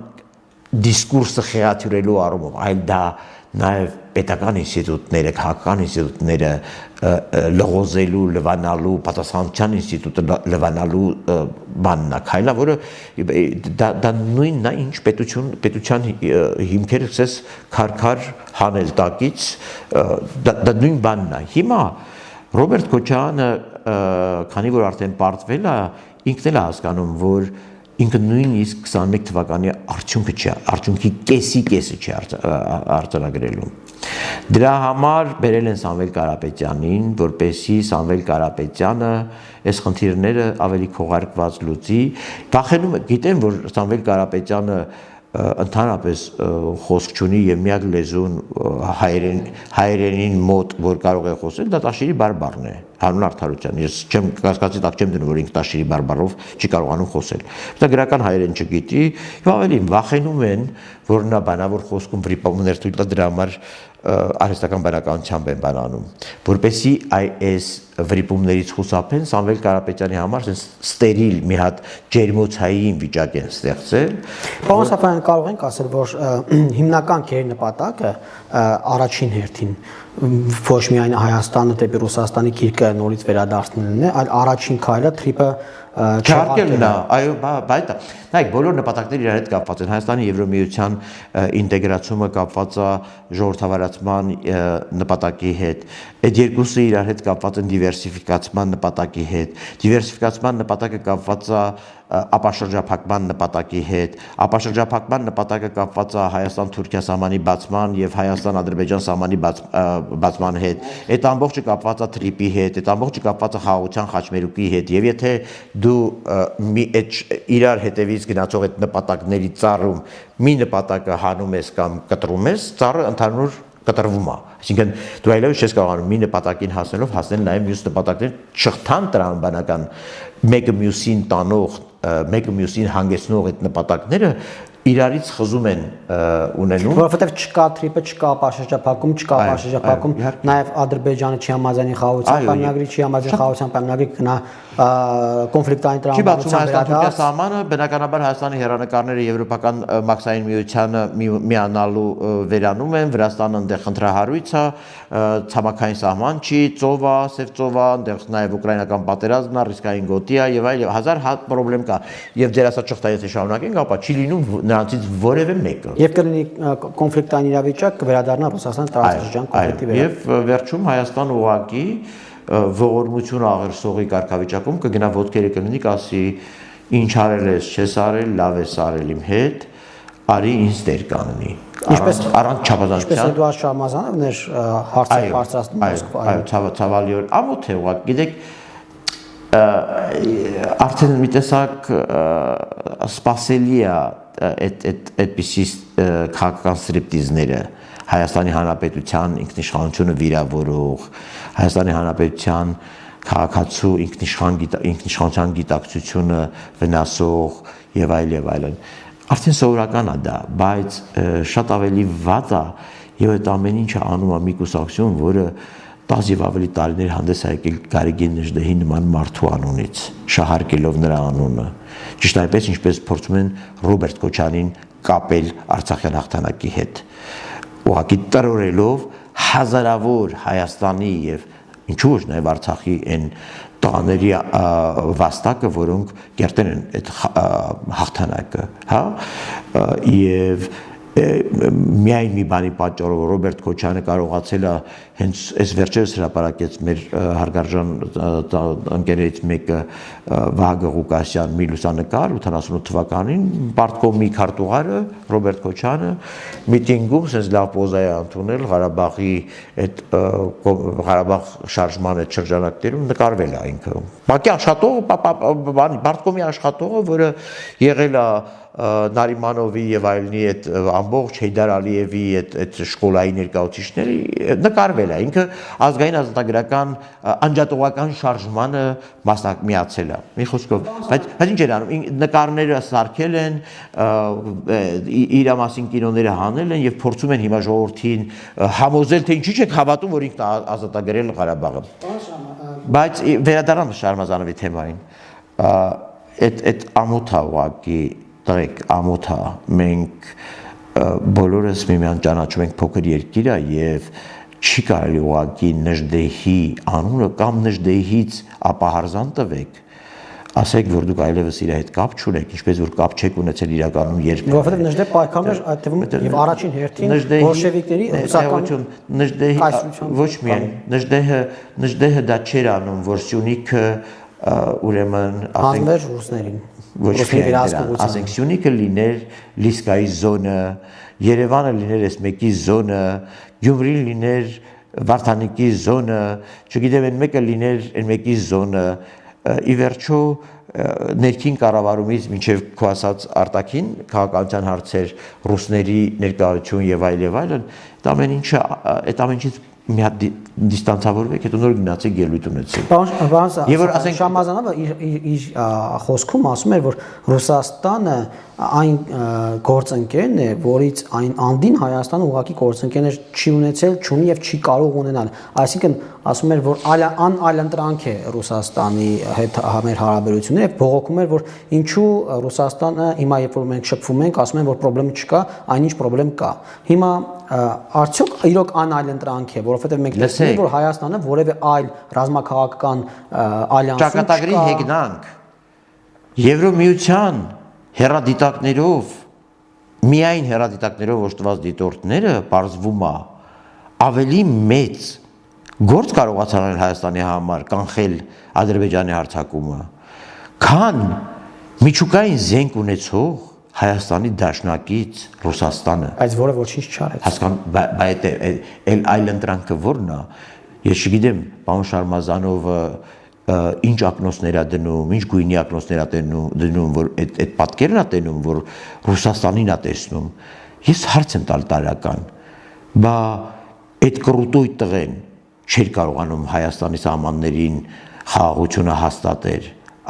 [SPEAKER 2] դիսկուրսը խեղաթյուրելու առումով, այլ դա նաև պետական ինստիտուտները, քաղաքական ինստիտուտները լղոզելու, լվանալու, պատասխանատվության ինստիտուտը լվանալու բանն է, քայլը, որը դա նույնն է, ինչ պետության հիմքերը սկսես քարքար հանել տակից, դա նույն բանն է։ Հիմա Ռոբերտ Քոչարյանը, քանի որ արդեն պարտվել է, ինքն էլ է հասկանում, որ ինքը նույնիսկ 21 թվականի արդյունքը չի, արդյունքի կեսը չի արձանագրելու։ Դրա համար բերել են Սամվել Կարապետյանին, որպեսզի Սամվել Կարապետյանը այս խնդիրները ավելի քողարկված լուծի։ Վախենում գիտեմ, որ Սամվել Կարապետյանը ընդհանրապես խոսք չունի եւ միակ լեզուն հայերենին մոտ, որ կարող է խոսել, դա Տաշիրի բարբառն է, հանուն արդարության։ Ես չեմ կասկածի տակ չեմ դնում, որ ինքը Տաշիրի բարբառով չի կարողանում խոսել։ Դա գրական հայերեն չգիտի, եւ ավելին վախենում են, որ նա բանավոր խոսքում վրիպումներ թույլ տա, դրա համար արհեստական բանականությամբ են բանանում, որպեսզի այս վրիպումներից խուսափեն, Սամվել Կարապետյանի համար ստերիլ մի հատ ջերմոցային վիճակ են ստեղծել։
[SPEAKER 1] Պարոն Սաֆարյան, կարող ենք ասել, որ հիմնական քերի նպատակը առաջին հերթին ոչ միայն Հայաստանը դեպի Ռուսաստանի գիրկը նորից վերադարձնելն է, այլ առաջին քայլը թրիպը
[SPEAKER 2] չհարկելն է, այո, բայց նայեք, բոլոր նպատակները իրար հետ կապված են։ Հայաստանի Եվրոմիության ինտեգրացումը կապված է ժողովրդավարացման նպատակի հետ։ Այդ երկուսը իրար հետ կապված են դիվերսիֆիկացման նպատակի հետ։ Դիվերսիֆիկացման նպատակը կապված է ապաշրջափակման նպատակի հետ, ապաշրջափակման նպատակը կապված է Հայաստան-Թուրքիա սահմանի բացման եւ Հայաստան-Ադրբեջան սահմանի բացման հետ, այդ ամբողջը կապված է թրիպի հետ, այդ ամբողջը կապված է խաղաղության խաչմերուկի հետ, եւ եթե դու իրար հետևից գնացող այդ նպատակների ծառում մի նպատակը հանում ես կամ կտրում ես, ծառը ընդհանուր կտրվում է, այսինքն դու այլևս չես կարողանում մի նպատակին հասնելով հասնել նաև մյուս նպատակներին չխթան տրամաբանական մեկը մյուսին տանող, մեկը մյուսին հանգեցնող այդ նպատակները իրարից խզում են ունենում,
[SPEAKER 1] որովհետև չկա թրիպը, չկա ապաշրջափակում, չկա ապաշրջափակում, նաև Ադրբեջանը չի համաձայնի խաղաղության պայմանագրի, չի համաձայնի խաղաղության պայմանագրի գնա կոնֆլիկտային տրամաբանության
[SPEAKER 2] Հայաստան-Թուրքիա սահմանը, բնականաբար Հայաստանի հերանեկարները Եվրոպական մաքսային միությանը միանալու վերանում են, Վրաստանը այնտեղ խնդրահարույց է, ցամաքային սահման չի, ծով է, սև ծով է, այնտեղ նաև ուկրաինական պատերազմն է, ռիսկային գոտի է եւ այլ հազար հատ պրոբլեմ կա։ Եվ ձեր ասած ճղտա եթե շարունակենք, ապա չի լինում նրանցից որևէ մեկը։
[SPEAKER 1] Եվ կլինի կոնֆլիկտային իրավիճակ կվերադառնա Ռուսաստան տարածաշրջան կոնֆլիկտի վրա։
[SPEAKER 2] Եվ վերջում Հայաստան ուղղակի ողորմություն աղերսողի կարգավիճակում կգնա ոտքերը կլինի, կասի ինչ արել ես, չես արել, լավ ես արել իմ հետ, արի ինձ դեր կանգնի։ Առանց չափազանցության։
[SPEAKER 1] Ինչպես Էդուարդ Շարմազանովն էր հարցը բարձրացնում Մոսկվայում։
[SPEAKER 2] Այո, ցավալիորեն ամոթ է ուղղակի, գիտեք, արդեն մի տեսակ սպասելի է այդպիսի քաղաքական ստրիպտիզները Հայաստանի Հանրապետության ինքնիշխանությունը վիրավորող, Հայաստանի Հանրապետության քաղաքացու ինքնիշխանության գիտակցությունը վնասող եւ այլն։ Արդեն սովորական է դա, բայց շատ ավելի վատ է եւ այդ ամեն ինչը անում է մի կուսակցություն, որը 10 եւ ավելի տարիներ հանդես է եկել Գարեգին Նժդեհի նման մարդու անունից, շահարկելով նրա անունը։ Ճիշտ այնպես, ինչպես փորձում են Ռոբերտ Քոչարյանին կապել Արցախյան հաղթանակի հետ, ուղղակի տրորելով հազարավոր Հայաստանի եւ ինչու՞ ոչ նաեւ Արցախի այն տղաների վաստակը, որոնք կերտել են այդ հաղթանակը, հա, եւ միայն մի բանի պատճառով Ռոբերտ Քոչարյանը կարողացել է հենց այս վերջերս հրապարակեց մեր հարգարժան ընկերներից մեկը Վահագն Ղուկասյան մի լուսանկար 88 թվականին Պարտկոմի քարտուղարը Ռոբերտ Քոչարյանը միտինգում sense լավ պոզա է ընդունել Ղարաբաղի այդ Ղարաբաղ շարժման այդ շրջանակներում նկարվել է ինքը Բակի աշխատողը Պարտկոմի աշխատողը որը եղել է Նարիմանովի եւ այլնի այդ ամբողջ Հեյդար Ալիևի այդ շկոլայի ներկայացուցիչների նկարվել է ինքը ազգային ազատագրական անջատողական շարժմանը մասնակցել է մի խոսքով բայց ինչ էր անում նկարները սարքել են իր մասին կինոները հանել են եւ փորձում են հիմա ժողովրդին համոզել թե ինչի՞ չեք հավատում որ ինքն ազատագրել Ղարաբաղը բայց վերադառնամ Շարմազանովի թեմային այդ ամոթա ուղղակի Տղեկ ամոթա մենք բոլորս միմյանց ճանաչում ենք փոքր երկիր է եւ չի կարելի ուղղակի Նժդեհի անունը կամ Նժդեհից ապահարզան տվեք ասեք որ դուք այլևս իր հետ կապ չունեք ինչպես որ կապ չեք ունեցել իրականում երբեք
[SPEAKER 1] որովհետեւ Նժդեհ պայքարում էր այդ թվում եւ առաջին հերթին բոլշևիկների ռուսական
[SPEAKER 2] Նժդեհի ոչ միայն Նժդեհը դա չէր անում որ Սյունիքը ուրեմն
[SPEAKER 1] ասենք ռուսներին
[SPEAKER 2] ոչ միայն ասենք Սյունիքը լիներ Լիսկայի զոնը, Երևանը լիներ այս մեկի զոնը, Գյումրին լիներ Վարդանիկի զոնը, չգիտեմ այն մեկը լիներ այն մեկի զոնը, ի վերջո ներքին կառավարումից մինչև քո ասած արտաքին քաղաքականության հարցեր, ռուսների ներկայություն եւ այլն, այդ ամեն ինչը այդ ամեն ինչից մի հատ դիստանցավորվեք, հետո նոր գնացեք ելույթ ունեցեք։
[SPEAKER 1] Եվ որ ասենք Շամազանովը իր խոսքում ասում էր, որ Ռուսաստանը այն գործընկերն է, որից այն անդին Հայաստանը ուղղակի գործընկերներ չի ունեցել, չունի եւ չի կարող ունենալ։ Այսինքն ասում էր, որ այլընտրանք է Ռուսաստանի հետ մեր հարաբերությունները եւ բողոքում էր, որ ինչու Ռուսաստանը հիմա երբ որ մենք շփվում ենք, ասում են, որ խնդրեմ չկա, այնինչ խնդրեմ կա։ Հիմա արդյոք իրոք այլընտրանք է, որովհետեւ մենք տեսնում ենք, որ Հայաստանը որևէ այլ ռազմաքաղաքական ալյանսում
[SPEAKER 2] ճակատագրի հեգնանք Եվրոմիության հերադիտակներով միայն հերադիտակներով օժտված դիտորդները բարձվում է ավելի մեծ գործ կարողացան անել Հայաստանի համար կանխել Ադրբեջանի հարձակումը, քան միջուկային զենք ունեցող Հայաստանի դաշնակից Ռուսաստանը,
[SPEAKER 1] բայց որը ոչինչ չարեց։
[SPEAKER 2] Բայց այլ այլընտրանքը ո՞րն է։ Ես չգիտեմ, պարոն Շարմազանովը ինչ ակնոցներ է դնում, ինչ գույնի ակնոցներ է դնում, որ այդ պատկերն է տենում, որ Ռուսաստանին է տեսնում։ Ես հարց եմ տալ տարական, բա այդ կռուտույտ տղեն չէր կարողանում Հայաստանի սահմաններին խաղաղությունը հաստատել,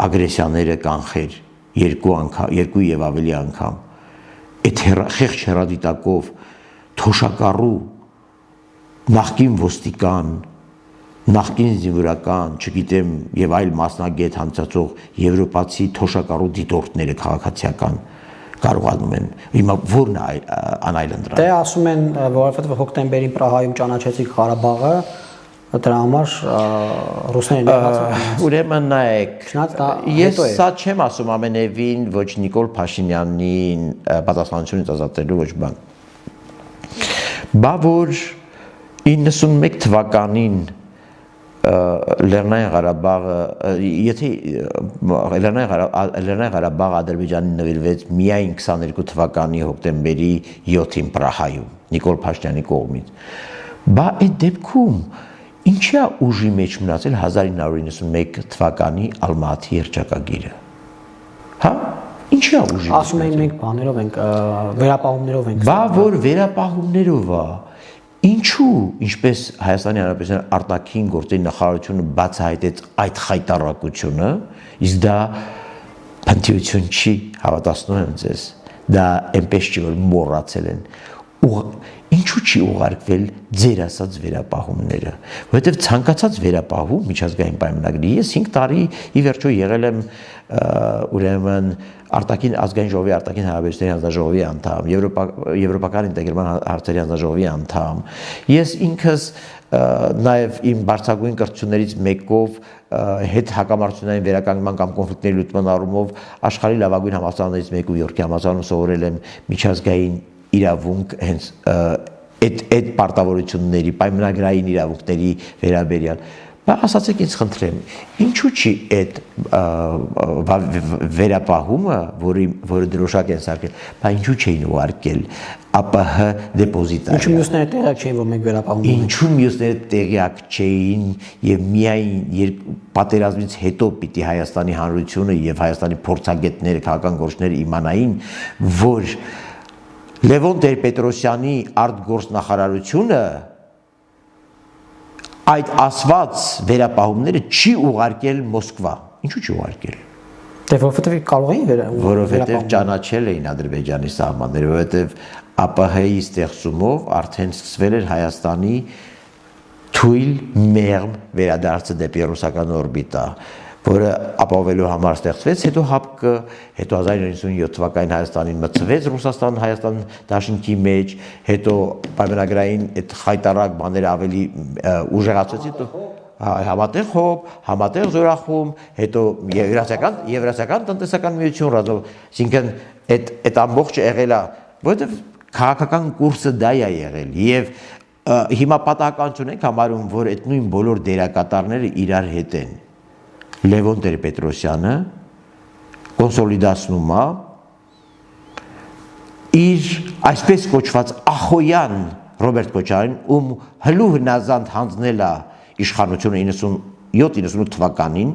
[SPEAKER 2] ագրեսիաները կանխել երկու եւ ավելի անգամ։ Այդ խեղճ հերադիտակով թոշակառու նախկին ոստիկան, նախկին զինվորական, չգիտեմ, եւ այլ մասնագետ հանցածող եվրոպացի թոշակառու դիտորդները քաղաքացիական կարողանում են։ Հիմա ո՞րն է անայլընտրանք։
[SPEAKER 1] Դե ասում են, որովհետեւ հոկտեմբերին Պրահայում ճանաչեցիք Ղարաբաղը, դրա համար ռուսներն եղած։
[SPEAKER 2] Ուրեմն նայեք, ես սա չեմ ասում ամենևին ոչ Նիկոլ Փաշինյանին պատասխանատվությունից ազատելու ոչ բան։ Բա որ 91 թվականին Լեռնային Ղարաբաղը, եթե Լեռնային Ղարաբաղը Ադրբեջանին նվիրվեց միայն 22 թվականի հոկտեմբերի 7-ին Պրահայում Նիկոլ Փաշինյանի կողմից, բա այդ դեպքում ինչի է ուժի մեջ մնացել 1991 թվականի Ալմատի հռչակագիրը։ Հա, ինչի է ուժի։
[SPEAKER 1] Ասում էին մենք բաներով ենք, վերապահումներով ենք։
[SPEAKER 2] Բա որ վերապահումներով է, ինչու, ինչպես Հայաստանի Հանրապետության արտաքին գործերի նախարարությունը բացահայտեց այդ խայտառակությունը, իսկ դա փնթիություն չի, հավատացնում եմ ձեզ, դա այնպես չի, որ մոռացել են։ Ինչու չի ուղարկվել ձեր ասած վերապահումները, որովհետև ցանկացած վերապահում միջազգային պայմանագրի, ես 5 տարի ի վերջո եղել եմ ուրեմն արտաքին ազգային ժողովի արտաքին հարաբերությունների հանձնաժողովի անդամ, եվրոպական ինտեգրման հարցերի հանձնաժողովի անդամ, ես ինքս նաև իմ բարձրագույն կրթություններից մեկով հետ հակամարտությունային վերականգնման կամ կոնֆլիկտների լուծման առումով աշխարհի լավագույն համալսարաններից մեկը Յորքի համալսարանում սովորել եմ միջազգային իրավունք հենց այդ պարտավորությունների, պայմանագրային իրավունքների վերաբերյալ։ Բա ասացեք ինձ խնդրեմ, ինչու չի այդ վերապահումը, որը դրոշակ են սարքել, բա ինչու չէին ուղարկել ԱՊՀ դեպոզիտարիա։
[SPEAKER 1] Ինչու մյուսները տեղյակ չէին, որ մենք վերապահում ենք։
[SPEAKER 2] Ինչու մյուսները տեղյակ չէին եւ միայն պատերազմից հետո պիտի Հայաստանի Հանրությունը եւ Հայաստանի փորձագետները, քաղաքական գործիչները իմանային, որ Լևոն Տեր-Պետրոսյանի արտգործնախարարությունը այդ ասված վերապահումները չի ուղարկել Մոսկվա։ Ինչու չի ուղարկել։
[SPEAKER 1] Դե որովհետև կարող էին
[SPEAKER 2] որովհետև ճանաչել էին Ադրբեջանի սահմանները, որովհետև ԱՊՀ-ի ստեղծումով արդեն սկսվել էր Հայաստանի թույլ մեղմ վերադարձը դեպի ռուսական օրբիտա, որը ապահովելու համար ստեղծվեց, հետո ՀԱՊԿ, հետո 1997 թվականին Հայաստանին մտցվեց Ռուսաստան-Հայաստան դաշինքի մեջ, հետո պայմանագրային այդ խայտառակ բաները ավելի ուժեղացրեցին, համատեղ հոբ, համատեղ զորախումբ, հետո Եվրասիական տնտեսական միություն ռազմով, այսինքն այդ ամբողջը եղել է, որովհետև քաղաքական կուրսը դա է եղել եւ հիմա պատահականություն ենք համարում, որ այդ նույն բոլոր դերակատարները իրար հետ են։ Լևոն Տեր-Պետրոսյանը կոնսոլիդացնում է իր այսպես կոչված ախոյան Ռոբերտ Քոչարյանին, ում հլու հնազանդ հանձնել է իշխանությունը 97-98 թվականին,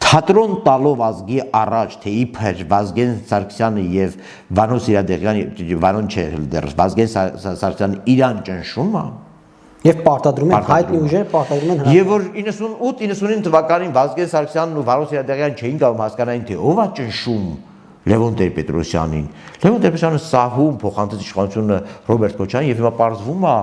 [SPEAKER 2] թատրոն տալով ազգի առաջ, թե իբր Վազգեն Սարգսյանը եւ Վանո Սիրադեղյանը, Վանոն չէ դեռ, Վազգեն Սարգսյանը իրան ճնշում է,
[SPEAKER 1] Եվ պարտադրում են հայտնի ուժեր պարտադրում են
[SPEAKER 2] Եվ որ 98-99 թվականին Վազգեն Սարգսյանն ու Վարոս Երադեղյան չէին կարող հասկանային թե ով է ճնշում Լևոն Տեր-Պետրոսյանին։ Լևոն Տեր-Պետրոսյանը սահում փոխանցեց իշխանությունը Ռոբերտ Քոչարյանին եւ հիմա պարզվում է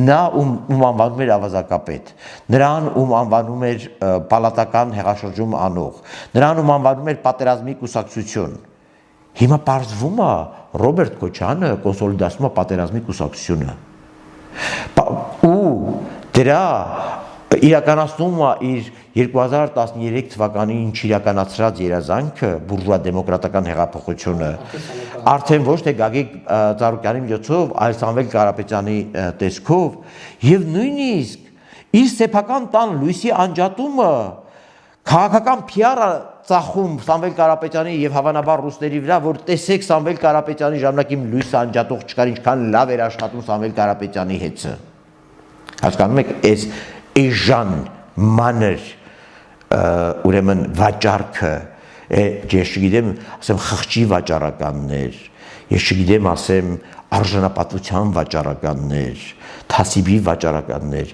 [SPEAKER 2] նա ում անվանում էր ավազակապետ, նրան ում անվանում էր պալատական հեղաշրջում անող, նրան ում անվանում էր պատերազմի կուսակցություն։ Հիմա պարզվում է Ռոբերտ Քոչարյանը կոնսոլիդացնում է պատերազմի կուսակցությունը։ Ու դրա իրականացնում է իր 2013 թվականին իրականացրած երազանքը բուրժուա դեմոկրատական հեղափոխությունը արդեն ոչ թե Գագիկ Ծառուկյանի միջոցով, այլ Սամվել Կարապետյանի տեսքով եւ նույնիսկ իր սեփական տան լույսի անջատումը քաղաքական PR-ը ծախում Սամվել Կարապետյանի եւ հավանաբար ռուսների վրա, որ տեսեք Սամվել Կարապետյանի ժամանակի լույսը անջատող չկար, ինչքան լավ էր աշխատում Սամվել Կարապետյանի հետը։ Հասկանում եք, այս ժան մանր ուրեմն վաճառքը, ես չգիտեմ, ասեմ խղճի վաճառականներ, ես չգիտեմ, ասեմ արժանապատվության վաճառականներ, թասիբի վաճառականներ,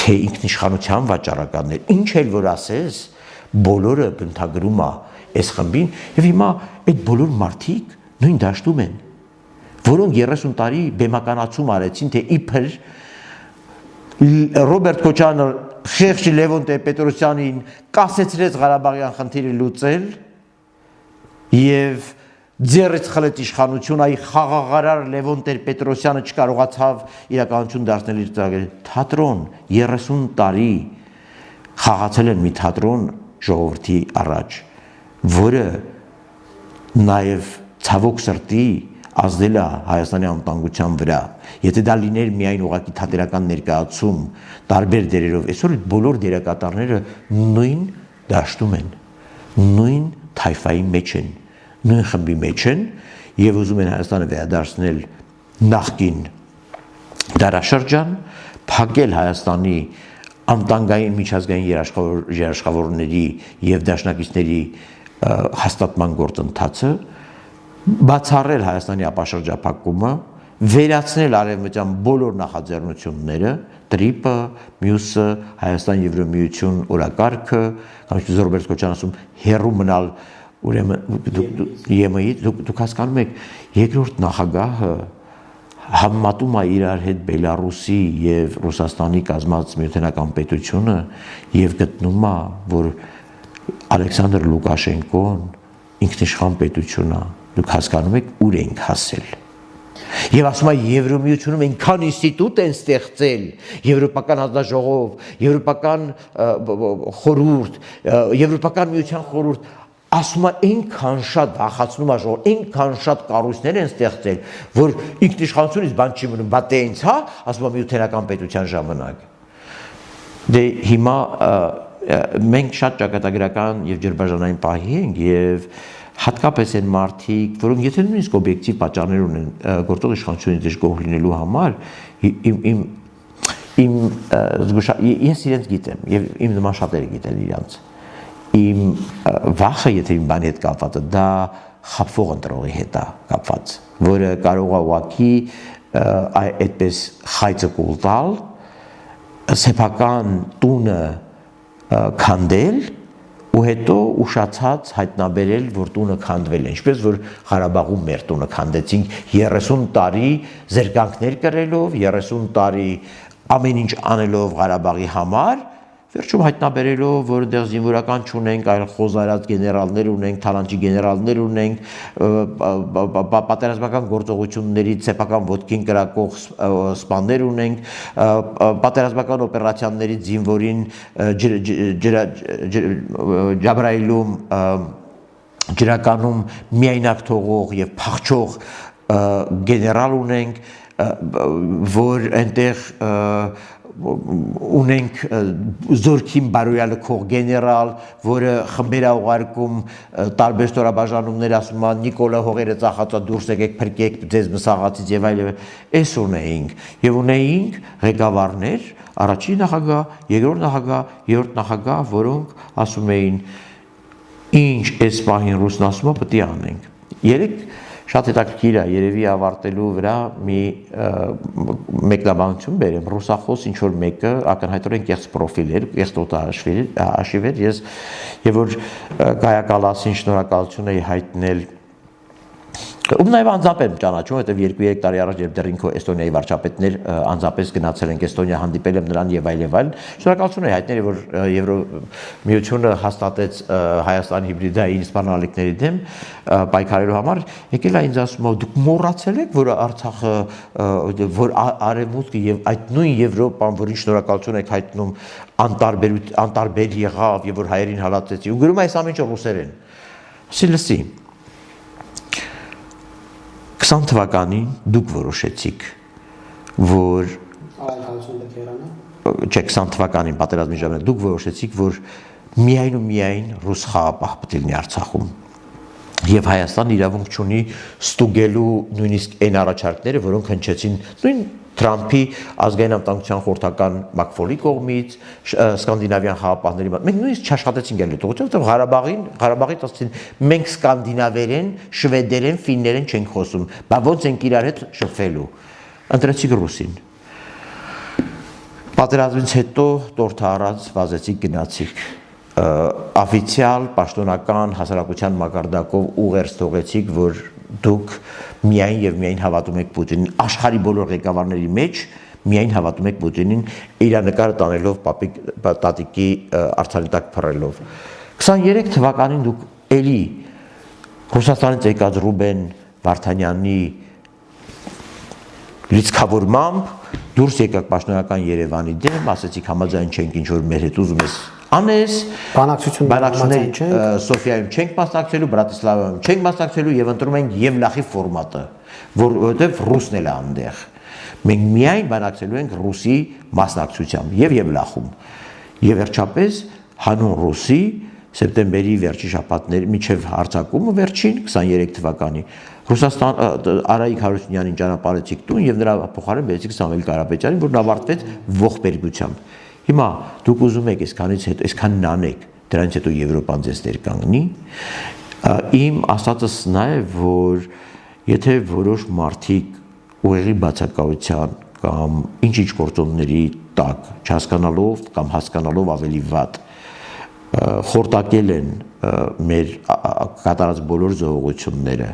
[SPEAKER 2] թե ինքնիշխանության վաճառականներ, ինչ էլ որ ասես, բոլորը բնթագրում է այս խմբին եւ հիմա այդ բոլոր մարդիկ նույն դաշտում են, որոնք 30 տարի բեմականացում արեցին, թե իբր Ռոբերտ Քոչարյանը խեղճ Լևոն Տեր-Պետրոսյանին կասեցրեց Ղարաբաղյան խնդիրը լուծել եւ ձեռից խլեց իշխանություն, այ խաղաղարար Լևոն Տեր-Պետրոսյանը չկարողացավ իրականություն դարձնել իր ծրագրերը։ Թատրոն 30 տարի խաղացել են մի թատրոն ժողովրդի առաջ, որը նաեւ ցավոք սրտի ազդել է Հայաստանի անվտանգության վրա։ Եթե դա լիներ միայն ուղղակի թատերական ներկայացում տարբեր դերերով, այսօր բոլոր դերակատարները նույն դաշտում են, նույն թայֆայի մեջ են, նույն խմբի մեջ են եւ ուզում են Հայաստանը վերադարձնել նախկին դարաշրջան, փակել Հայաստանի անվտանգային միջազգային երաշխավորների եւ դաշնակիցների հաստատման գործընթացը, բացառել Հայաստանի ապաշրջափակումը, վերացնել արևմտյան բոլոր նախաձեռնությունները, տրիպը, մյուսը, Հայաստան Եվրոմիություն օրակարգը, կամ Ռոբերտ Քոչարյանն ասում հերու մնալ ուրեմն ԵՄ-ից, դուք հասկանում եք, երկրորդ նախագահը համեմատում է իրար հետ Բելարուսի եւ Ռուսաստանի կազմած միութենական պետությունը եւ գտնում է, որ Ալեքսանդր Լուկաշենկոն ինքնիշխան պետություն է, դուք հասկանում եք ուր ենք հասել։ Եվ ասում է Եվրոմիությունում այնքան ինստիտուտ են ստեղծել, Եվրոպական հանձնաժողով, Եվրոպական խորհուրդ, Եվրոպական միության խորհուրդ, ասում է այնքան շատ վախացնում է ժողովուրդ, այնքան շատ կառույցներ են ստեղծել, որ ինքնիշխանությունից բան չի մնում, բա դե ինձ, հա, ասում է միութենական պետության ժամանակ։ Դե հիմա մենք շատ ճակատագրական եւ ջրբաժանային պահի ենք եւ հատկապես այն մարդիկ, որոնք եթե նույնիսկ օբյեկտիվ պատճառներ ունեն գործող իշխանությունից դժգոհ լինելու համար, ես իրենց գիտեմ եւ իմ նման շատերը գիտեն իրանց։ Իմ վախը, եթե իմ բանի հետ կապված է, դա խաբվող ընտրողի հետ է կապված, որը կարող է ուղղակի այդպես խայծը կուլ տալ, սեփական տունը քանդել ու հետո ուշացած հայտնաբերել, որ տունը քանդվել է, ինչպես որ Ղարաբաղում մեր տունը քանդեցինք 30 տարի զերգանքներ կրելով, 30 տարի ամեն ինչ անելով Ղարաբաղի համար, վերջում հայտնաբերելով, որ դեռ զինվորական չունենք, այլ խոզարած գեներալներ ունենք, թալանչի գեներալներ ունենք, պատերազմական գործողություններից սեփական ոտքին կրակող սպաներ ունենք, պատերազմական օպերացիաներից զինվորին Ջաբրայիլում ջրականում միայնակ թողող եւ փախչող գեներալ ունենք, որ այնտեղ ունենք զորքին բարոյալքող գեներալ, որը խմբեր ուղարկում տարբեր ստորաբաժանումներ, ասում է Նիկոլա հողերը ծախածա դուրս եկեք փրկեք ձեզ մսաղացից եւ այլն, էս ունեինք եւ ունեինք ղեկավարներ, առաջին նախագահ, երկրորդ նախագահ, երրորդ նախագահ, որոնք ասում էին ինչ այս պահին ռուսն ասում է պետք է անենք։ Երեք շատ հետաքրքիր է երևի ավարտելու վրա մի մեկնաբանություն բերեմ ռուսախոս ինչ որ մեկը ակնհայտորեն կեղծ պրոֆիլ էր կեղծ հաշիվ էր եւ որ Գայա Կալասին շնորհակալություն էի հայտնել ում նաև անձամբ եմ ճանաչում, որտեղ 2-3 տարի առաջ երբ դեռ ինքո Էստոնիայի վարչապետներ անձապես գնացել ենք Էստոնիա, հանդիպել եմ նրան եւ այլ։ Շնորհակալություն եմ հայտնել, որ Եվրոմիությունը հաստատեց Հայաստանի հիբրիդային սպառնալիքների դեմ պայքարելու համար, եկել է ինձ ասում, դուք մոռացել եք, որ Արցախը, որ Արևմուտքը եւ այդ նույն Եվրոպան, որին շնորհակալություն եք հայտնում, անտարբեր եղավ եւ որ հայերին հալածեցի։ Ու գրում է այս ամեն ինչը ռուսերեն։ Սիլսի 20 թվականին դուք որոշեցիք, որ չէ 20 թվականին պատերազմի ժամանակ դուք որոշեցիք, որ միայն ու միայն ռուս խաղապահ պետք է լինի Արցախում։ Եվ Հայաստանը իրավունք չունի ստուգելու նույնիսկ այն առաջարկները, որոնք հնչեցին նույն Թրամփի ազգային անվտանգության խորհրդական Մակֆոլի կողմից, սկանդինավյան խաղապահների մոտ։ Մենք նույնիսկ չաշխատեցինք այդ ուղղությամբ, որտեղ Ղարաբաղից ասեցին, մենք սկանդինավերեն, շվեդերեն, ֆիններեն չենք խոսում, բա ոնց ենք իրար հետ շփվելու։ Ընտրեցիք ռուսին։ Պատերազմից հետո տորթը առած վազեցիք գնացիք։ Օֆիցիալ պաշտոնական հասարակության մակարդակով ուղերձ թողեցիք, որ դուք միայն եւ միայն հավատում եք Պուտինին, աշխարհի բոլոր ղեկավարների մեջ միայն հավատում եք Պուտինին, իր նկարը տանելով տատիկի արցանի տակ փռելով։ 23 թվականին դուք էլի Ռուսաստանից եկած Ռուբեն Վարդանյանի լիցքավորմամբ դուրս եկաք պաշտոնական Երևանի դեմ, ասացիք համաձայն չենք ինչ որ մեր հետ ուզում ես անես, բանակցությունների Սոֆիայում չենք մասնակցելու, Բրատիսլավայում չենք մասնակցելու եւ ընտրում ենք Եվլախի ֆորմատը, որովհետեւ ռուսն էլ է այնտեղ։ Մենք միայն բանակցելու ենք ռուսի մասնակցությամբ եւ Եվլախում։ Եվ վերջապես հանուն ռուսի սեպտեմբերի վերջի շաբաթների միջև հարձակումը վերջին 23 թվականի Ռուսաստան Արայիկ Հարությունյանին ճանապարհեցիք տուն եւ նրա փոխարեն բերեցիք Սամվել Կարապետյանին, որն ավարտվեց ողբերգությամբ։ Հիմա դուք ուզում եք այսքանից հետո այսքանն անեք, դրանից հետո Եվրոպան ձեզ ներկանգնի։ Իմ ասածս նա է, որ եթե որոշ մարդիկ ուղեղի բացակայության կամ ինչ-ինչ գործոնների տակ չհասկանալով կամ հասկանալով ավելի վատ խորտակել են մեր կատարած բոլոր զողողությունները,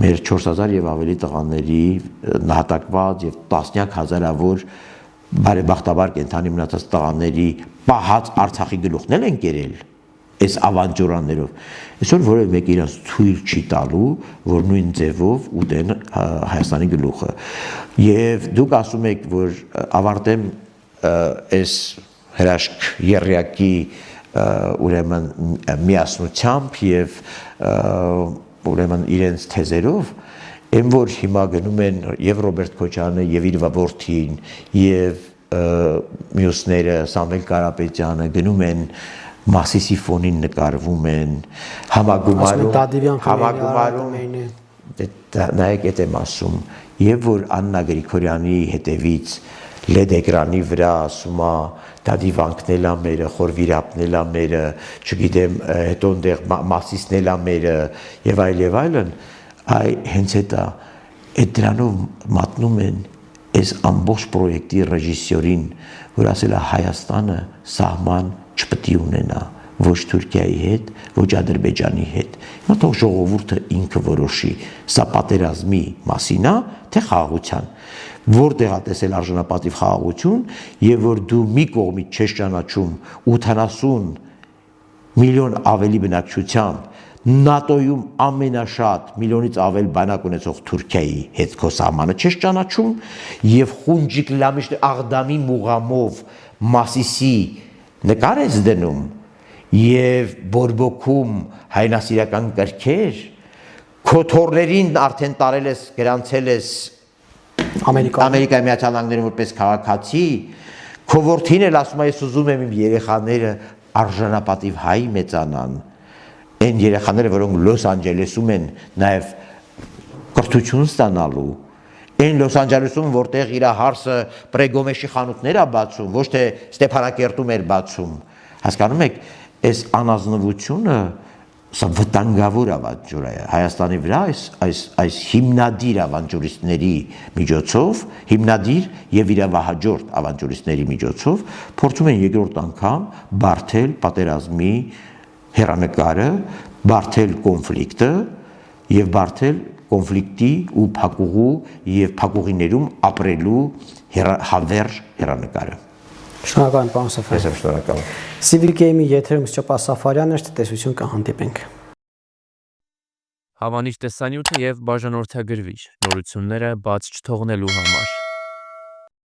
[SPEAKER 2] մեր 4000 եւ ավելի տղաների նահատակված եւ տասնյակ հազարավոր բարեբախտաբար կենթանի մնացած տղաների պահած Արցախի գլուխն են կերել այս ավանտյուրաներով։ Այսօր որևէ մեկ իրանց թույլ չի տալու, որ նույն ձևով ուտեն Հայաստանի գլուխը։ Եվ դուք ասում եք, որ ավարտեմ այս հրաշք եռյակի ուրեմն միասնությամբ եւ ուրեմն իրենց թեզերով Եմ որ հիմա գնում են եւ Ռոբերտ Քոչարյանը եւ իր որդին եւ մյուսները Սամվել Կարապետյանը գնում են Մասիսի ֆոնին նկարվում են համագումարում նայեք այդ եմ ասում եւ որ Աննա Գրիգորյանի հետևից LED էկրանի վրա ասում է դադիվանքն էլա մերը, խորվիրապն էլա մերը, չգիտեմ, հետո այնտեղ Մասիսն էլա մերը եւ այլն Այ հենց այդ դրանով մատնում են այս ամբողջ պրոյեկտի ռեժիսորին, որ ասել է Հայաստանը սահման չպետք է ունենա ոչ Թուրքիայի հետ, ոչ Ադրբեջանի հետ։ Հիմա թող ժողովուրդը ինքը որոշի, սա պատերազմի մասին է, թե խաղաղության։ Որտեղ է տեսել արժանապատիվ խաղաղություն եւ որ դու մի կողմից չես ճանաչում 80 միլիոն ավելի բնակչությամբ ՆԱՏՕ-ում ամենաշատ միլիոնից ավել բանակ ունեցող Թուրքիայի հետ քո սահմանը չես ճանաչում եւ խունջիկ լամիշ աղդամի մուղամով Մասիսի նկար ես դնում եւ բորբոքում հայնասիրական կրքեր քո թորներին արդեն տարել ես գրանցել ես Ամերիկայի Միացյալ Նահանգներում որպես քաղաքացի քո որդին էլ ասում է ես ուզում եմ իմ երեխաները արժանապատիվ հայ մեծանան Այն երեխաները, որոնք Լոս Անջելեսում են նաև կրթություն ստանալու, այն Լոս Անջելեսում, որտեղ իր հարսը Պրեգոմեշի խանութներ է բացում, ոչ թե Ստեփանակերտում էր բացում։ Հասկանում եք, այս անազնվությունը Սա վտանգավոր ավանջուր է Հայաստանի վրա այս հիմնադիր ավանջուրիստների միջոցով, հիմնադիր եւ իրավահաջորդ ավանջուրիստների միջոցով փորձում են երկրորդ անգամ բարթել պատերազմի հերանեկարը, բարթել կոնֆլիկտը եւ բարթել կոնֆլիկտի ու փակուղու եւ փակուղիներում ապրելու հավերժ հերանեկարը։
[SPEAKER 1] Շնորհակալ եմ, պարոն Սաֆարյան։
[SPEAKER 2] Ես եմ շնորհակալ։
[SPEAKER 1] Civic Game-ի եթերում Ստեփան Սաֆարյանն էր, տեսություն կհանդիպենք։
[SPEAKER 3] Հավանիչ տեսանյութը եւ բաժանորդագրվիչ նորությունները բաց չթողնելու համար։